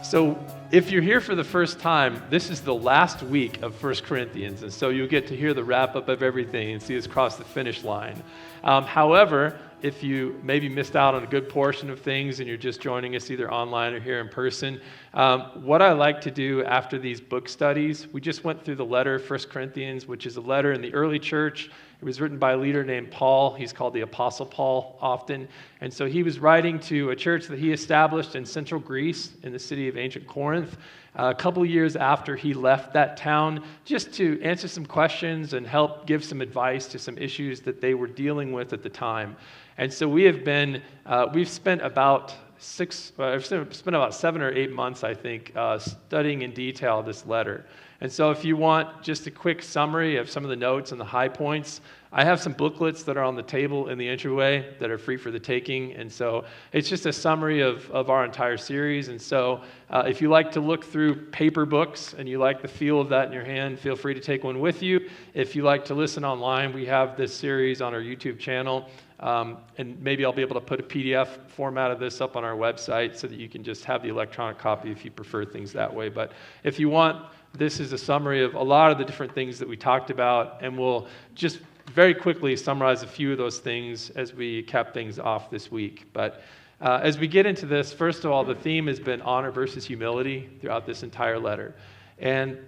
So if you're here for the first time, this is the last week of 1 Corinthians, and so you'll get to hear the wrap-up of everything and see us cross the finish line. However, if you maybe missed out on a good portion of things and you're just joining us either online or here in person, what I like to do after these book studies, we just went through the letter, 1 Corinthians, which is a letter in the early church. It was written by a leader named Paul. He's called the Apostle Paul often. And so he was writing to a church that he established in central Greece in the city of ancient Corinth a couple of years after he left that town, just to answer some questions and help give some advice to some issues that they were dealing with at the time. And so we've spent about 7 or 8 months, I think, studying in detail this letter. And so if you want just a quick summary of some of the notes and the high points, I have some booklets that are on the table in the entryway that are free for the taking. And so it's just a summary of our entire series. And so if you like to look through paper books and you like the feel of that in your hand, feel free to take one with you. If you like to listen online, we have this series on our YouTube channel. And maybe I'll be able to put a PDF format of this up on our website so that you can just have the electronic copy if you prefer things that way. But if you want, this is a summary of a lot of the different things that we talked about, and we'll just very quickly summarize a few of those things as we cap things off this week. But as we get into this, first of all, the theme has been honor versus humility throughout this entire letter. And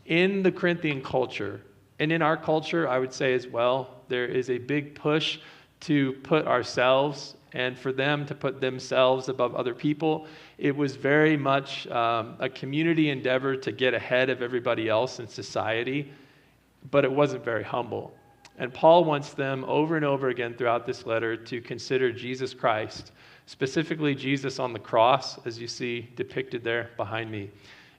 in the Corinthian culture, and in our culture, I would say as well, there is a big push to put ourselves and for them to put themselves above other people. It was very much a community endeavor to get ahead of everybody else in society, but it wasn't very humble. And Paul wants them over and over again throughout this letter to consider Jesus Christ, specifically Jesus on the cross, as you see depicted there behind me,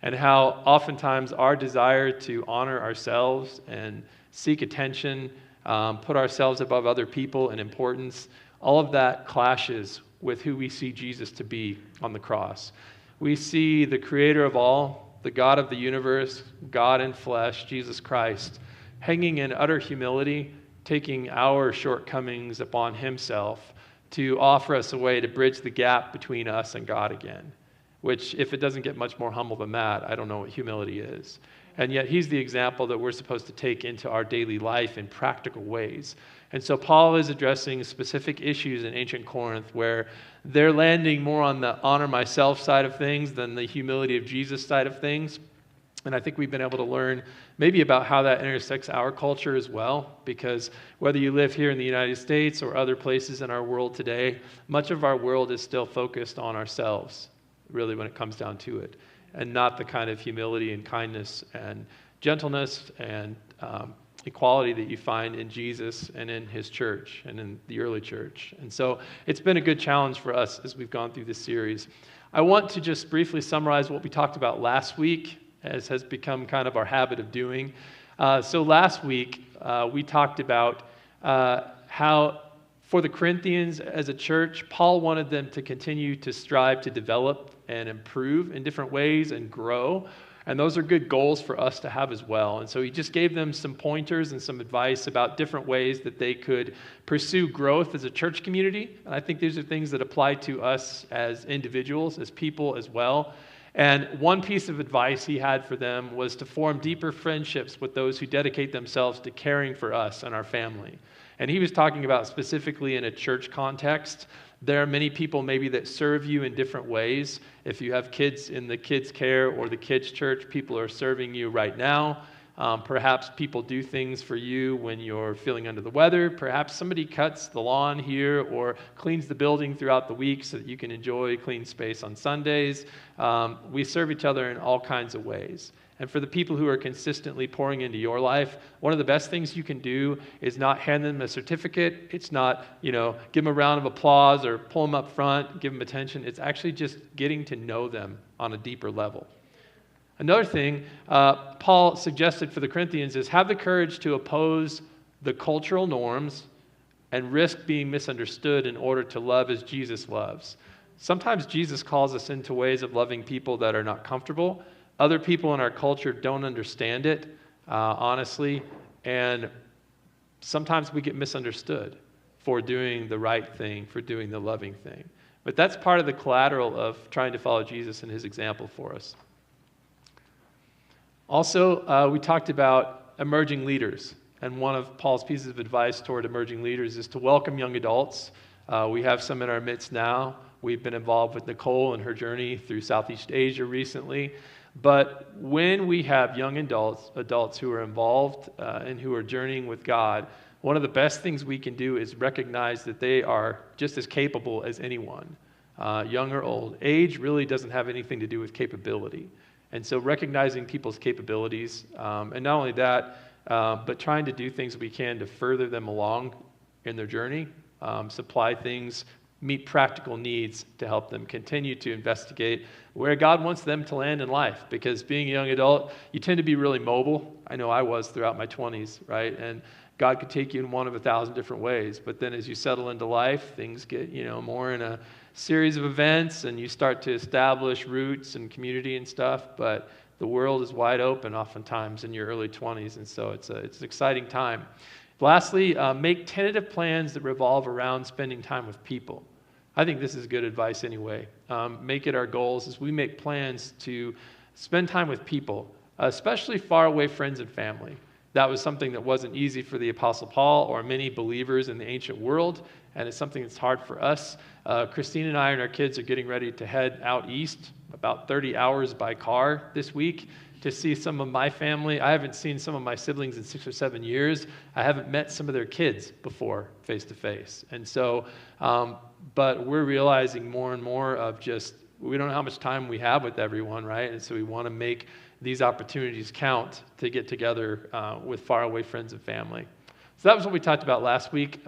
and how oftentimes our desire to honor ourselves and seek attention, put ourselves above other people in importance, all of that clashes with who we see Jesus to be on the cross. We see the creator of all, the God of the universe, God in flesh, Jesus Christ, hanging in utter humility, taking our shortcomings upon himself to offer us a way to bridge the gap between us and God again, which if it doesn't get much more humble than that, I don't know what humility is. And yet he's the example that we're supposed to take into our daily life in practical ways. And so Paul is addressing specific issues in ancient Corinth where they're landing more on the honor myself side of things than the humility of Jesus side of things. And I think we've been able to learn maybe about how that intersects our culture as well, because whether you live here in the United States or other places in our world today, much of our world is still focused on ourselves, really, when it comes down to it, and not the kind of humility and kindness and gentleness and equality that you find in Jesus and in his church and in the early church. And so it's been a good challenge for us as we've gone through this series. I want to just briefly summarize what we talked about last week, as has become kind of our habit of doing. So last week, we talked about how for the Corinthians as a church, Paul wanted them to continue to strive to develop and improve in different ways and grow. And those are good goals for us to have as well. And so he just gave them some pointers and some advice about different ways that they could pursue growth as a church community. And I think these are things that apply to us as individuals, as people as well. And one piece of advice he had for them was to form deeper friendships with those who dedicate themselves to caring for us and our family. And he was talking about specifically in a church context. There are many people maybe that serve you in different ways. If you have kids in the kids' care or the kids' church, people are serving you right now. Perhaps people do things for you when you're feeling under the weather. Perhaps somebody cuts the lawn here or cleans the building throughout the week so that you can enjoy clean space on Sundays. We serve each other in all kinds of ways. And for the people who are consistently pouring into your life, one of the best things you can do is not hand them a certificate. It's not, give them a round of applause or pull them up front, give them attention. It's actually just getting to know them on a deeper level. Another thing Paul suggested for the Corinthians is have the courage to oppose the cultural norms and risk being misunderstood in order to love as Jesus loves. Sometimes Jesus calls us into ways of loving people that are not comfortable. Other people in our culture don't understand it, honestly, and sometimes we get misunderstood for doing the right thing, for doing the loving thing. But that's part of the collateral of trying to follow Jesus and his example for us. Also, we talked about emerging leaders. And one of Paul's pieces of advice toward emerging leaders is to welcome young adults. We have some in our midst now. We've been involved with Nicole and her journey through Southeast Asia recently. But when we have young adults who are involved and who are journeying with God, one of the best things we can do is recognize that they are just as capable as anyone, young or old. Age really doesn't have anything to do with capability. And so recognizing people's capabilities, and not only that, but trying to do things we can to further them along in their journey, supply things, meet practical needs to help them continue to investigate where God wants them to land in life. Because being a young adult, you tend to be really mobile. I know I was throughout my 20s, right? And God could take you in one of 1,000 different ways. But then as you settle into life, things get, more in a series of events, and you start to establish roots and community and stuff. But the world is wide open oftentimes in your early 20s, and so it's an exciting time. Lastly, make tentative plans that revolve around spending time with people. I think this is good advice anyway. Make it our goals as we make plans to spend time with people, especially faraway friends and family. That was something that wasn't easy for the Apostle Paul or many believers in the ancient world, and it's something that's hard for us. Christine and I and our kids are getting ready to head out east, about 30 hours by car this week, to see some of my family. I haven't seen some of my siblings in 6 or 7 years. I haven't met some of their kids before face to face. And so, but we're realizing more and more of just, we don't know how much time we have with everyone, right? And so we want to make these opportunities count to get together with faraway friends and family. So that was what we talked about last week.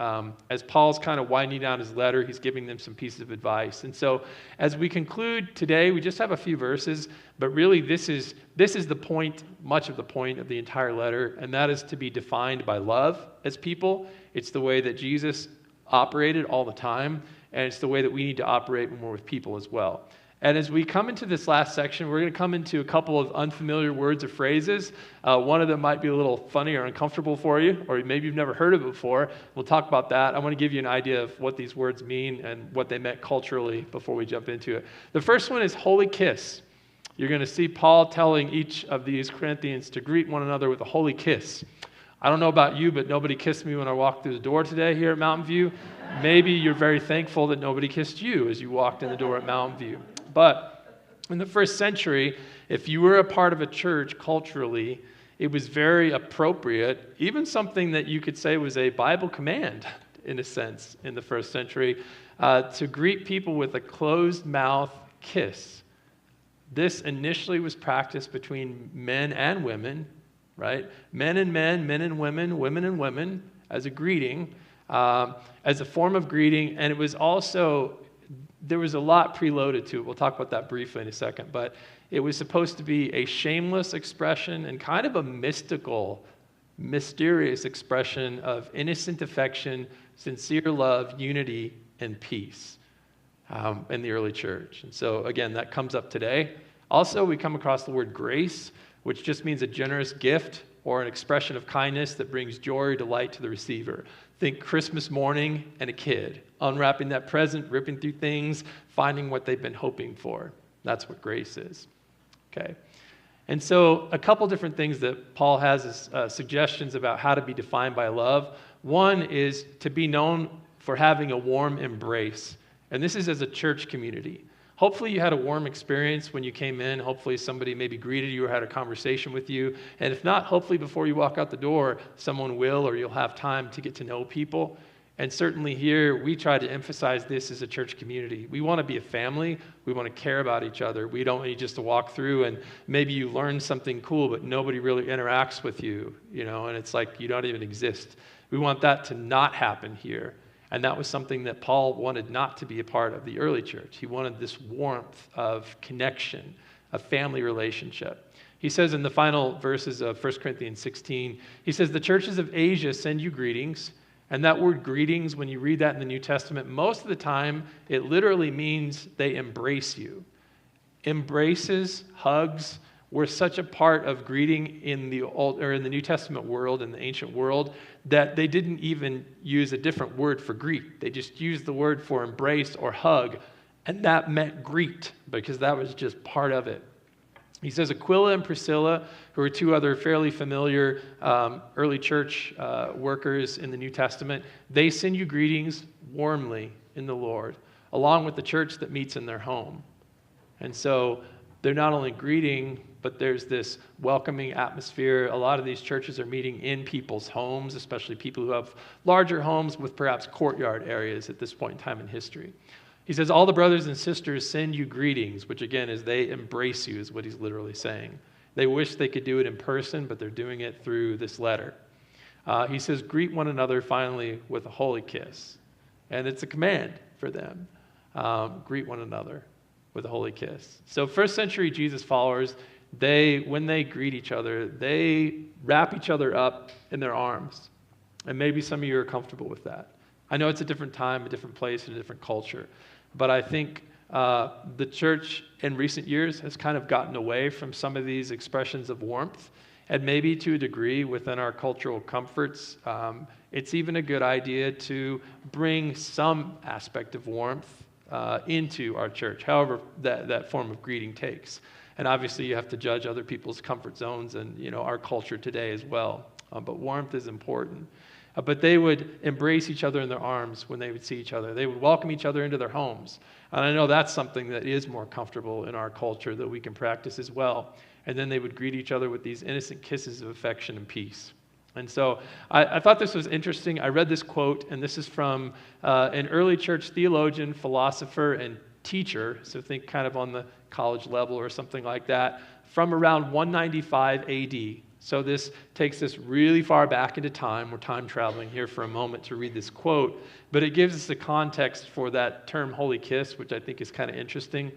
As Paul's kind of winding down his letter, he's giving them some pieces of advice. And so as we conclude today, we just have a few verses, but really this is the point, much of the point of the entire letter, and that is to be defined by love as people. It's the way that Jesus operated all the time, and it's the way that we need to operate when we're with people as well. And as we come into this last section, we're going to come into a couple of unfamiliar words or phrases. One of them might be a little funny or uncomfortable for you, or maybe you've never heard of it before. We'll talk about that. I want to give you an idea of what these words mean and what they meant culturally before we jump into it. The first one is holy kiss. You're going to see Paul telling each of these Corinthians to greet one another with a holy kiss. I don't know about you, but nobody kissed me when I walked through the door today here at Mountain View. Maybe you're very thankful that nobody kissed you as you walked in the door at Mountain View. But in the first century, if you were a part of a church culturally, it was very appropriate, even something that you could say was a Bible command, in a sense, in the first century, to greet people with a closed-mouth kiss. This initially was practiced between men and women, right? Men and men, men and women, as a greeting, as a form of greeting, and it was also, there was a lot preloaded to it. We'll talk about that briefly in a second, but it was supposed to be a shameless expression and kind of a mystical, mysterious expression of innocent affection, sincere love, unity, and peace in the early church. And so, again, that comes up today. Also, we come across the word grace, which just means a generous gift or an expression of kindness that brings joy or delight to the receiver. Think Christmas morning and a kid, unwrapping that present, ripping through things, finding what they've been hoping for. That's what grace is. Okay. And so a couple different things that Paul has as suggestions about how to be defined by love. One is to be known for having a warm embrace. And this is as a church community. Hopefully you had a warm experience when you came in. Hopefully somebody maybe greeted you or had a conversation with you. And if not, hopefully before you walk out the door, someone will, or you'll have time to get to know people. And certainly here, we try to emphasize this as a church community. We want to be a family. We want to care about each other. We don't need just to walk through and maybe you learn something cool, but nobody really interacts with you, and it's like you don't even exist. We want that to not happen here. And that was something that Paul wanted not to be a part of the early church. He wanted this warmth of connection, a family relationship. He says in the final verses of 1 Corinthians 16, he says, the churches of Asia send you greetings. And that word greetings, when you read that in the New Testament, most of the time, it literally means they embrace you. Embraces, hugs, were such a part of greeting in the New Testament world, in the ancient world, that they didn't even use a different word for greet. They just used the word for embrace or hug And that meant greet, because that was just part of it. He says Aquila and Priscilla, who are two other fairly familiar early church workers in the New Testament, they send you greetings warmly in the Lord, along with the church that meets in their home. And so they're not only greeting, but there's this welcoming atmosphere. A lot of these churches are meeting in people's homes, especially people who have larger homes with perhaps courtyard areas at this point in time in history. He says, all the brothers and sisters send you greetings, which again is they embrace you, is what he's literally saying. They wish they could do it in person, but they're doing it through this letter. He says, greet one another finally with a holy kiss. And it's a command for them. Greet one another with a holy kiss. So first century Jesus followers, when they greet each other, they wrap each other up in their arms. And maybe some of you are comfortable with that. I know it's a different time, a different place, and a different culture. But I think the church in recent years has kind of gotten away from some of these expressions of warmth. And maybe to a degree within our cultural comforts, it's even a good idea to bring some aspect of warmth into our church, however that form of greeting takes. And obviously you have to judge other people's comfort zones and our culture today as well. But warmth is important. But they would embrace each other in their arms when they would see each other. They would welcome each other into their homes. And I know that's something that is more comfortable in our culture that we can practice as well. And then they would greet each other with these innocent kisses of affection and peace. And so I thought this was interesting. I read this quote, and this is from an early church theologian, philosopher, and teacher, so think kind of on the college level or something like that, from around 195 AD. So this takes us really far back into time. We're time traveling here for a moment to read this quote, but it gives us the context for that term holy kiss, which I think is kind of interesting.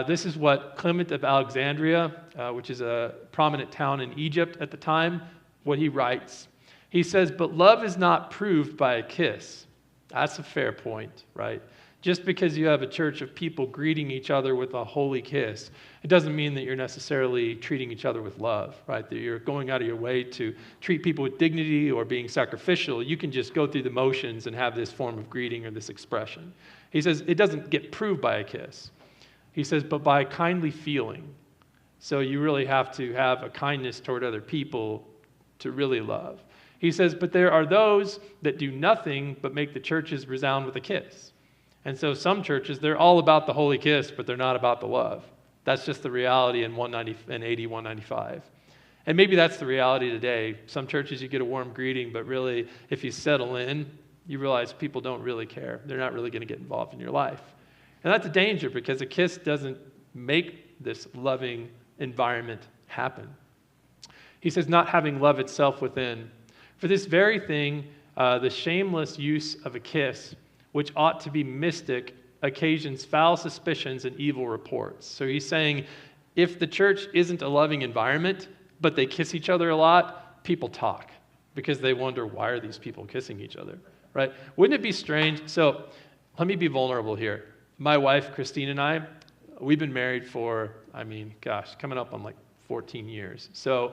This is what Clement of Alexandria, which is a prominent town in Egypt at the time, what he writes. He says, but love is not proved by a kiss. That's a fair point, right? Just because you have a church of people greeting each other with a holy kiss, it doesn't mean that you're necessarily treating each other with love, right? That you're going out of your way to treat people with dignity or being sacrificial. You can just go through the motions and have this form of greeting or this expression. He says it doesn't get proved by a kiss. He says, but by kindly feeling. So you really have to have a kindness toward other people to really love. He says, but there are those that do nothing but make the churches resound with a kiss. And so some churches, they're all about the holy kiss, but they're not about the love. That's just the reality in AD 195. And maybe that's the reality today. Some churches, you get a warm greeting, but really, if you settle in, you realize people don't really care. They're not really going to get involved in your life. And that's a danger, because a kiss doesn't make this loving environment happen. He says, not having love itself within. For this very thing, the shameless use of a kiss, which ought to be mystic, occasions foul suspicions and evil reports. So he's saying, if the church isn't a loving environment, but they kiss each other a lot, people talk, because they wonder, why are these people kissing each other, right? Wouldn't it be strange? So let me be vulnerable here. My wife, Christine, and I, we've been married for, coming up on like 14 years. So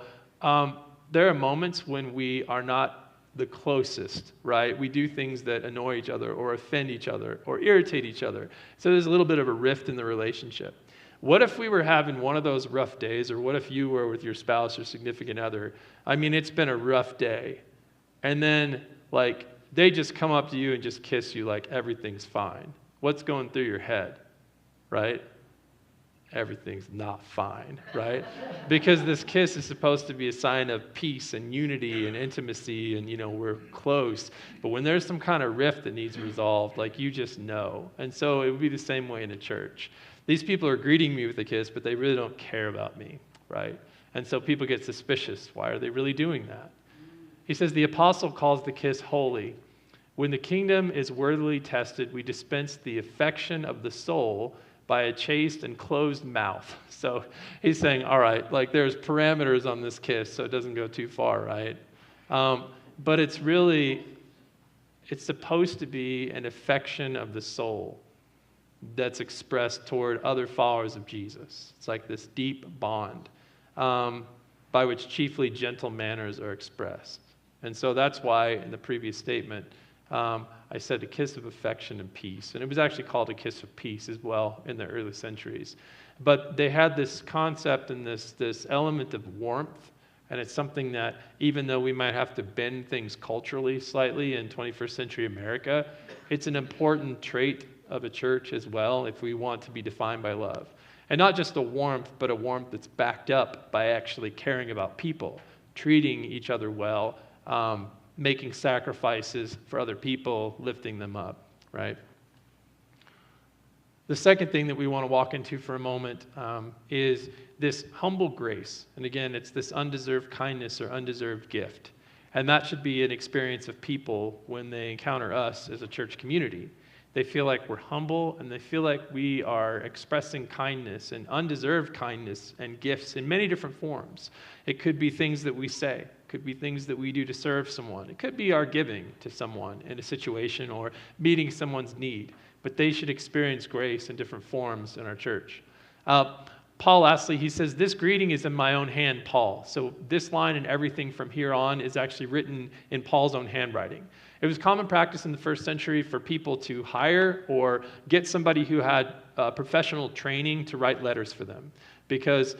there are moments when we are not the closest, right? We do things that annoy each other or offend each other or irritate each other. So there's a little bit of a rift in the relationship. What if we were having one of those rough days, or what if you were with your spouse or significant other? It's been a rough day. And then, they just come up to you and just kiss you like everything's fine. What's going through your head, right? Everything's not fine, right? Because this kiss is supposed to be a sign of peace and unity and intimacy, and we're close. But when there's some kind of rift that needs resolved, you just know. And so it would be the same way in a church. These people are greeting me with a kiss, but they really don't care about me, right? And so people get suspicious. Why are they really doing that? He says the apostle calls the kiss holy. When the kingdom is worthily tested, we dispense the affection of the soul by a chaste and closed mouth. So he's saying, all right, there's parameters on this kiss, so it doesn't go too far, right? But it's supposed to be an affection of the soul that's expressed toward other followers of Jesus. It's like this deep bond by which chiefly gentle manners are expressed. And so that's why in the previous statement, I said a kiss of affection and peace. And it was actually called a kiss of peace as well in the early centuries. But they had this concept and this element of warmth. And it's something that, even though we might have to bend things culturally slightly in 21st century America, it's an important trait of a church as well if we want to be defined by love. And not just a warmth, but a warmth that's backed up by actually caring about people, treating each other well, making sacrifices for other people, lifting them up, right? The second thing that we want to walk into for a moment is this humble grace. And again, it's this undeserved kindness or undeserved gift. And that should be an experience of people when they encounter us as a church community. They feel like we're humble, and they feel like we are expressing kindness and undeserved kindness and gifts in many different forms. It could be things that we say. It could be things that we do to serve someone. It could be our giving to someone in a situation or meeting someone's need. But they should experience grace in different forms in our church. Paul, lastly, he says, "This greeting is in my own hand, Paul." So this line and everything from here on is actually written in Paul's own handwriting. It was common practice in the first century for people to hire or get somebody who had professional training to write letters for them, because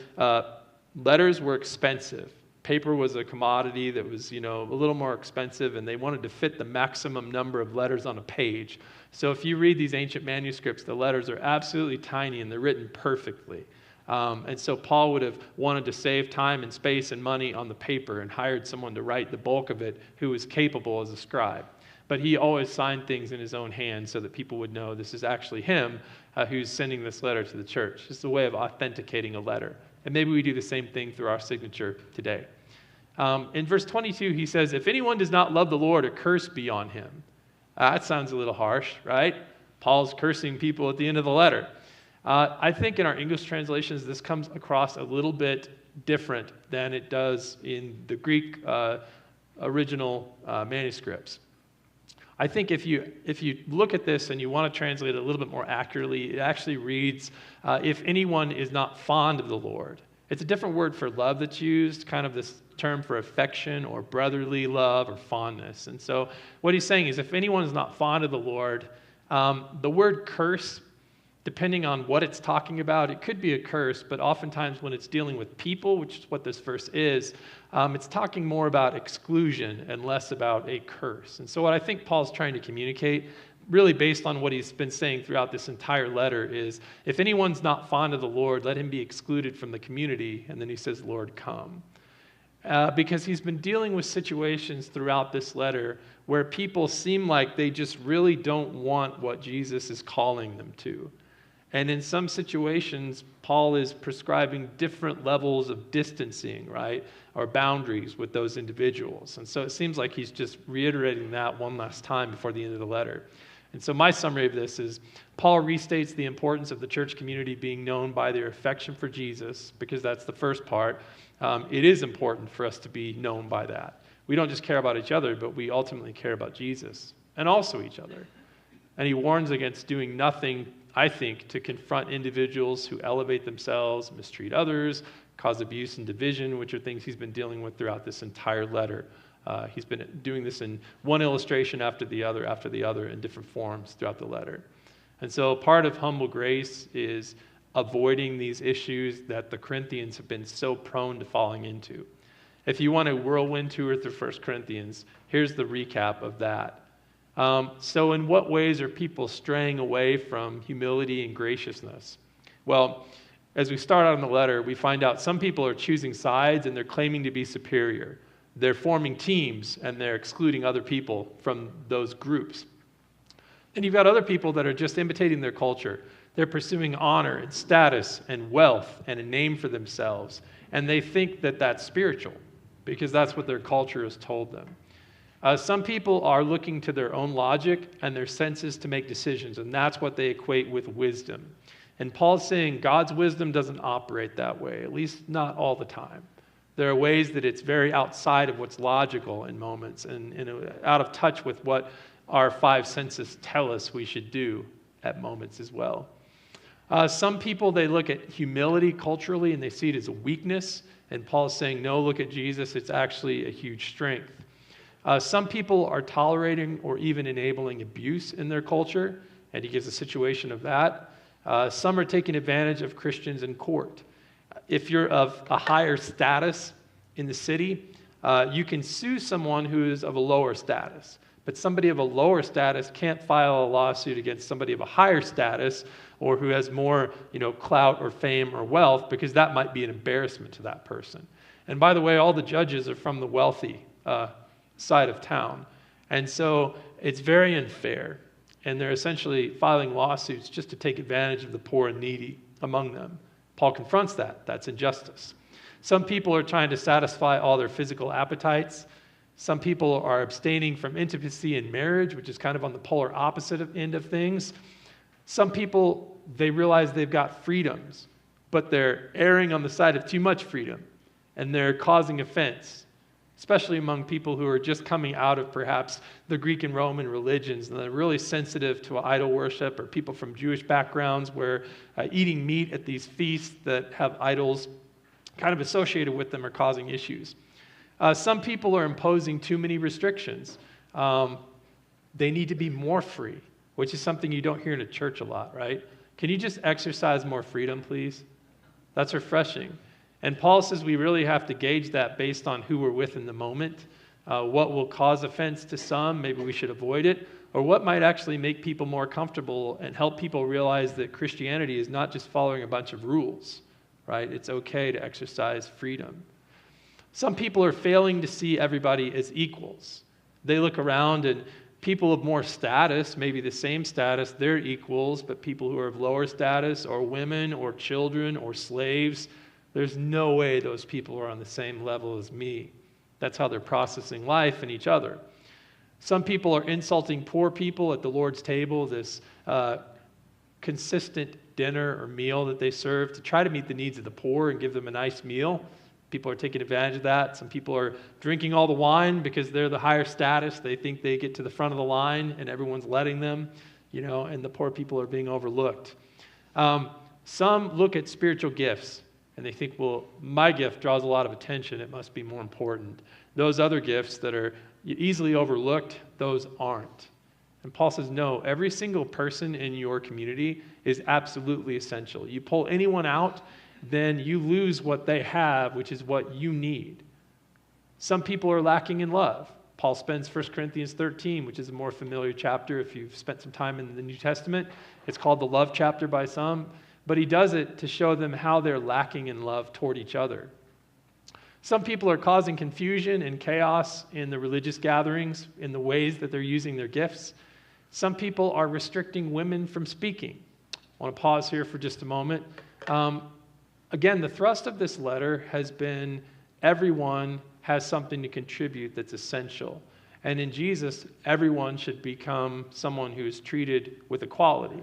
letters were expensive. Paper was a commodity that was, a little more expensive, and they wanted to fit the maximum number of letters on a page. So if you read these ancient manuscripts, the letters are absolutely tiny, and they're written perfectly. And so Paul would have wanted to save time and space and money on the paper and hired someone to write the bulk of it who was capable as a scribe. But he always signed things in his own hand so that people would know this is actually him who's sending this letter to the church. It's a way of authenticating a letter. And maybe we do the same thing through our signature today. In verse 22, he says, "If anyone does not love the Lord, a curse be on him." That sounds a little harsh, right? Paul's cursing people at the end of the letter. I think in our English translations, this comes across a little bit different than it does in the Greek original manuscripts. I think if you look at this and you want to translate it a little bit more accurately, it actually reads, "If anyone is not fond of the Lord." It's a different word for love that's used, kind of this term for affection or brotherly love or fondness. And so what he's saying is, if anyone is not fond of the Lord, the word curse, depending on what it's talking about, it could be a curse, but oftentimes when it's dealing with people, which is what this verse is, it's talking more about exclusion and less about a curse. And so what I think Paul's trying to communicate, really based on what he's been saying throughout this entire letter, is if anyone's not fond of the Lord, let him be excluded from the community. And then he says, "Lord, come." Because he's been dealing with situations throughout this letter where people seem like they just really don't want what Jesus is calling them to. And in some situations, Paul is prescribing different levels of distancing, right, or boundaries with those individuals. And so it seems like he's just reiterating that one last time before the end of the letter. And so my summary of this is, Paul restates the importance of the church community being known by their affection for Jesus, because that's the first part. It is important for us to be known by that. We don't just care about each other, but we ultimately care about Jesus and also each other. And he warns against doing nothing, I think, to confront individuals who elevate themselves, mistreat others, cause abuse and division, which are things he's been dealing with throughout this entire letter. He's been doing this in one illustration after the other in different forms throughout the letter. And so part of humble grace is avoiding these issues that the Corinthians have been so prone to falling into. If you want a whirlwind tour through 1 Corinthians, here's the recap of that. So in what ways are people straying away from humility and graciousness? Well, as we start out in the letter, we find out some people are choosing sides and they're claiming to be superior. They're forming teams and they're excluding other people from those groups. And you've got other people that are just imitating their culture. They're pursuing honor and status and wealth and a name for themselves. And they think that that's spiritual because that's what their culture has told them. Some people are looking to their own logic and their senses to make decisions, and that's what they equate with wisdom. And Paul's saying God's wisdom doesn't operate that way, at least not all the time. There are ways that it's very outside of what's logical in moments and out of touch with what our five senses tell us we should do at moments as well. Some people, they look at humility culturally and they see it as a weakness. And Paul's saying, no, look at Jesus. It's actually a huge strength. Some people are tolerating or even enabling abuse in their culture, and he gives a situation of that. Some are taking advantage of Christians in court. If you're of a higher status in the city, you can sue someone who is of a lower status. But somebody of a lower status can't file a lawsuit against somebody of a higher status or who has more, clout or fame or wealth, because that might be an embarrassment to that person. And by the way, all the judges are from the wealthy side of town. And so it's very unfair. And they're essentially filing lawsuits just to take advantage of the poor and needy among them. Paul confronts that. That's injustice. Some people are trying to satisfy all their physical appetites. Some people are abstaining from intimacy in marriage, which is kind of on the polar opposite end of things. Some people, they realize they've got freedoms, but they're erring on the side of too much freedom, and they're causing offense, especially among people who are just coming out of perhaps the Greek and Roman religions, and they're really sensitive to idol worship, or people from Jewish backgrounds where eating meat at these feasts that have idols kind of associated with them are causing issues. Some people are imposing too many restrictions. They need to be more free, which is something you don't hear in a church a lot, right? Can you just exercise more freedom, please? That's refreshing. And Paul says we really have to gauge that based on who we're with in the moment. What will cause offense to some, maybe we should avoid it, or what might actually make people more comfortable and help people realize that Christianity is not just following a bunch of rules, right? It's okay to exercise freedom. Some people are failing to see everybody as equals. They look around and people of more status, maybe the same status, they're equals, but people who are of lower status, or women, or children, or slaves, there's no way those people are on the same level as me. That's how they're processing life and each other. Some people are insulting poor people at the Lord's table, this consistent dinner or meal that they serve to try to meet the needs of the poor and give them a nice meal. People are taking advantage of that. Some people are drinking all the wine because they're the higher status. They think they get to the front of the line and everyone's letting them, and the poor people are being overlooked. Some look at spiritual gifts and they think, well, my gift draws a lot of attention. It must be more important. Those other gifts that are easily overlooked, those aren't. And Paul says, no, every single person in your community is absolutely essential. You pull anyone out, then you lose what they have, which is what you need. Some people are lacking in love. Paul spends 1 Corinthians 13, which is a more familiar chapter if you've spent some time in the New Testament. It's called the love chapter by some, but he does it to show them how they're lacking in love toward each other. Some people are causing confusion and chaos in the religious gatherings in the ways that they're using their gifts. Some people are restricting women from speaking. I want to pause here for just a moment. Again, the thrust of this letter has been everyone has something to contribute that's essential. And in Jesus, everyone should become someone who is treated with equality.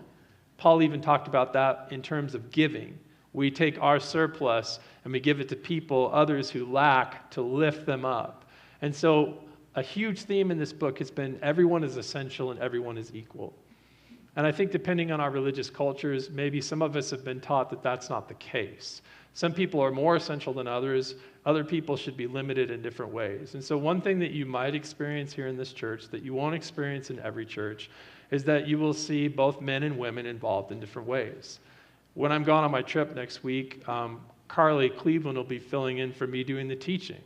Paul even talked about that in terms of giving. We take our surplus and we give it to people, others who lack, to lift them up. And so a huge theme in this book has been everyone is essential and everyone is equal. And I think depending on our religious cultures, maybe some of us have been taught that that's not the case. Some people are more essential than others. Other people should be limited in different ways. And so one thing that you might experience here in this church that you won't experience in every church is that you will see both men and women involved in different ways. When I'm gone on my trip next week, Carly Cleveland will be filling in for me doing the teaching.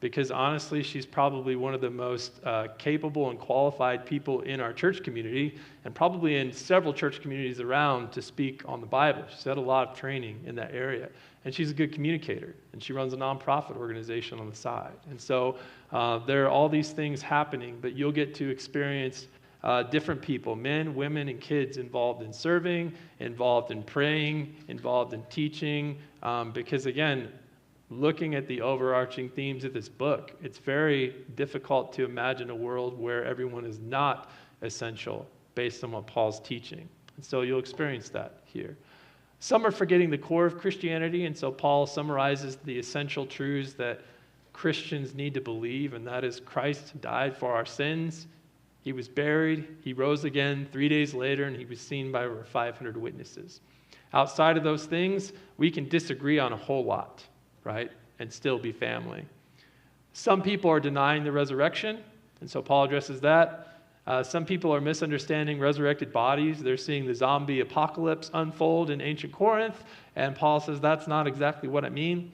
Because honestly, she's probably one of the most capable and qualified people in our church community, and probably in several church communities around to speak on the Bible. She's had a lot of training in that area, and she's a good communicator, and she runs a nonprofit organization on the side. And so there are all these things happening, but you'll get to experience different people, men, women, and kids involved in serving, involved in praying, involved in teaching, because again, looking at the overarching themes of this book, it's very difficult to imagine a world where everyone is not essential based on what Paul's teaching. And so you'll experience that here. Some are forgetting the core of Christianity, and so Paul summarizes the essential truths that Christians need to believe, and that is Christ died for our sins, he was buried, he rose again 3 days later, and he was seen by over 500 witnesses. Outside of those things, we can disagree on a whole lot, right? And still be family. Some people are denying the resurrection. And so Paul addresses that. Some people are misunderstanding resurrected bodies. They're seeing the zombie apocalypse unfold in ancient Corinth, and Paul says that's not exactly what I mean.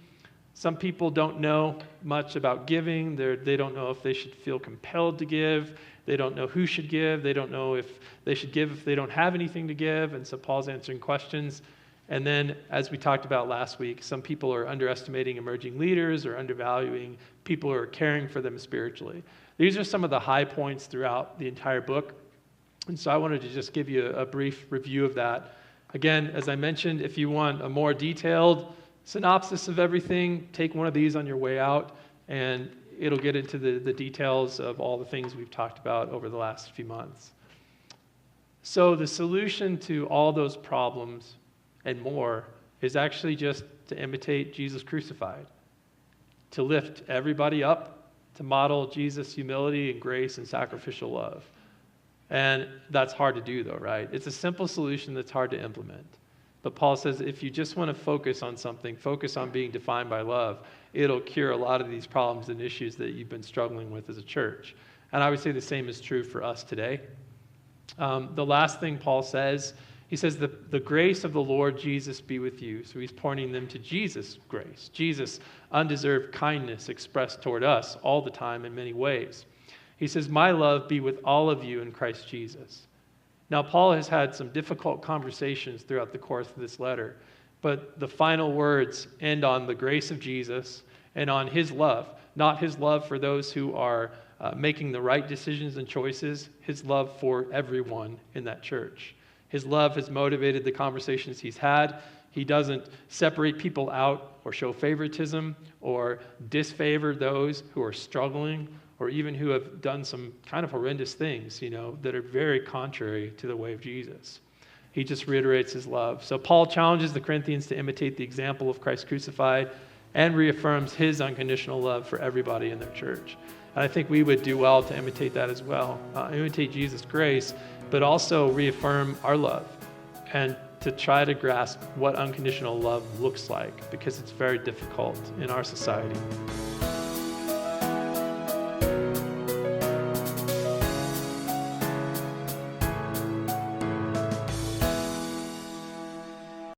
Some people don't know much about giving. They don't know if they should feel compelled to give. They don't know who should give. They don't know if they should give if they don't have anything to give. And so Paul's answering questions. And then, as we talked about last week, some people are underestimating emerging leaders or undervaluing people who are caring for them spiritually. These are some of the high points throughout the entire book. And so I wanted to just give you a brief review of that. Again, as I mentioned, if you want a more detailed synopsis of everything, take one of these on your way out, and it'll get into the details of all the things we've talked about over the last few months. So the solution to all those problems and more is actually just to imitate Jesus crucified, to lift everybody up, to model Jesus' humility and grace and sacrificial love. And that's hard to do though, right? It's a simple solution that's hard to implement. But Paul says if you just want to focus on something, focus on being defined by love, it'll cure a lot of these problems and issues that you've been struggling with as a church. And I would say the same is true for us today. The last thing Paul says, he says, the grace of the Lord Jesus be with you. So he's pointing them to Jesus' grace, Jesus' undeserved kindness expressed toward us all the time in many ways. He says, my love be with all of you in Christ Jesus. Now, Paul has had some difficult conversations throughout the course of this letter, but the final words end on the grace of Jesus and on his love, not his love for those who are making the right decisions and choices, his love for everyone in that church. His love has motivated the conversations he's had. He doesn't separate people out or show favoritism or disfavor those who are struggling or even who have done some kind of horrendous things, that are very contrary to the way of Jesus. He just reiterates his love. So Paul challenges the Corinthians to imitate the example of Christ crucified and reaffirms his unconditional love for everybody in their church. And I think we would do well to imitate that as well. Imitate Jesus' grace, but also reaffirm our love and to try to grasp what unconditional love looks like, because it's very difficult in our society.